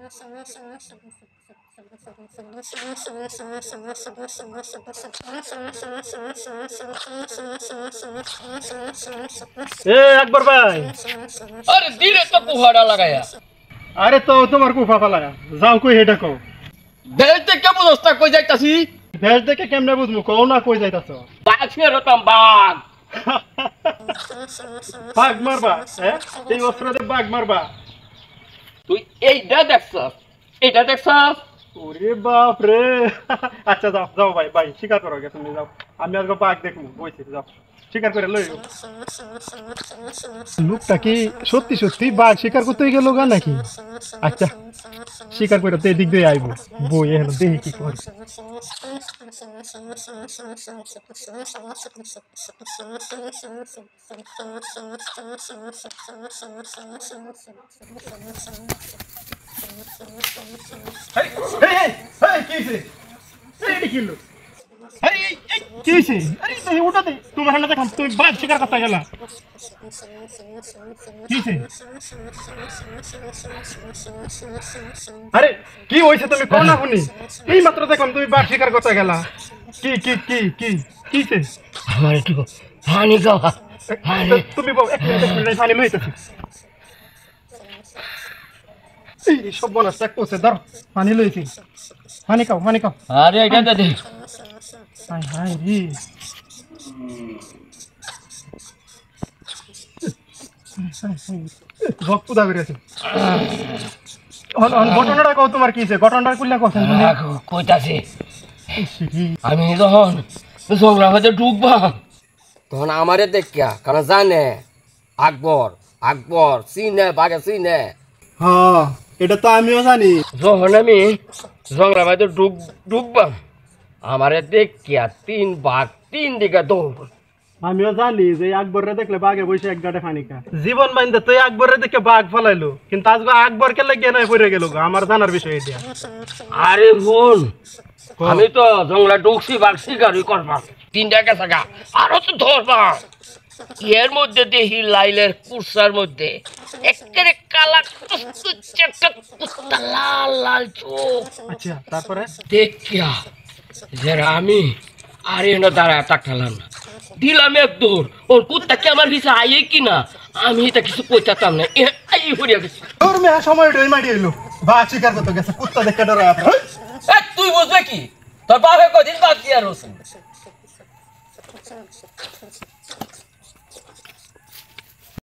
এ আকবর ভাই, আরে দিলে তো কুহাড়া লাগায়া আরে তো তোমার কুফা ফালায়া যাও কই হেটা কও। বেলতে কেমন অবস্থা কই যাইতাছি ভেজ দেখে কেমনে বুঝমু কও না কই যাইতাছ। বাঘ ফেরতাম বাঘ বাঘ মারবা? হ্যাঁ, এই অস্ত্রতে বাঘ মারবা? তুই এইটা দেখছস ওরে বাপ রে। আচ্ছা যাও যাও ভাই ভাই শিকার করো গে, তুমি যাও, আমি আজকে বাঘ দেখবো বইছি, যাও শিকার করে লই। লোকটা কি সত্যি সত্যি বাঘ শিকার করতে গেল গা নাকি? আচ্ছা শিকার করে তো এদিক দিয়ে আইবো, বই এখন দেখি কি করে। এই এই এই কি হইছে? এই কি হলো? আরে এই কি হইছে? আরে তুই উঠা দে, তোমার হাতে দেখাম তুমি বাঘ শিকার করতে গেলা। কি হইছে? আরে কি হইছে তুমি কোন না শুনি? এই মাত্র দেখলাম তুমি বাঘ শিকার করতে গেলা। কি কি কি কি কি হইছে? আমার একটু পানি খাওয়া পানি তুমি বল, এক মিনিট পানি লইতেছি। এই সব বলাস এক পৌঁছে ধর, পানি লইছি, পানি খাও পানি খাও। আরে এটা দে হাই হাই রে, রক্ত দাবি আছে। ঘটনাটা কও, তোমার কি হয়েছে? ঘটনাটা কইলা কথা কইতাছি আমি যখন জংলা হতে ঢুকবা তখন আমারে দেখিয়া কারণ জানে আকবর আকবর চিনে বাঘে চিনে। হ্যাঁ এটা তো আমিও জানি। যখন আমি জংলা হতে ঢুকবা আমারে দেখিয়া তিন বাঘ তিন দিকে দৌড়। আমিও জানি যে আকবরে দেখলে বাঘে বসে এক গাড়ে পানি খা। জীবন বাইন্দে তুই আকবরে দেখে বাঘ ফলাইলো, কিন্তু আজকে আকবরকে লাগিয়ে নাই পড়ে গেল, আমার জানার বিষয় এটা। আরে বোন আমি তো জংলা ঢুকছি বাঘ শিকারই করবা তিনটা গেছে গা আরো তো ধরবা। এর মধ্যে দেখি লাইলের কুরসার মধ্যে একেবারে কালা একটা কুত্তা লাল লাল চোখ। আচ্ছা তারপরে দেখিয়া যে আমি আর এনে দাঁড়ায় তাকালাম না, দিলাম এক দৌড়। ওর কুত্তা কি আমার পিছে আইয়ে কিনা আমি এটা কিছু কইতাম না, এই হরিয়া গেছি। তোর মেয়ে সময় ডই মারি এলো, বাঘ শিকার করতে গেছে, কুত্তা দেখে ডরে আপনার। তুই বুঝবে কি তোর বাপে কদিন বাদ দিয়া রসুন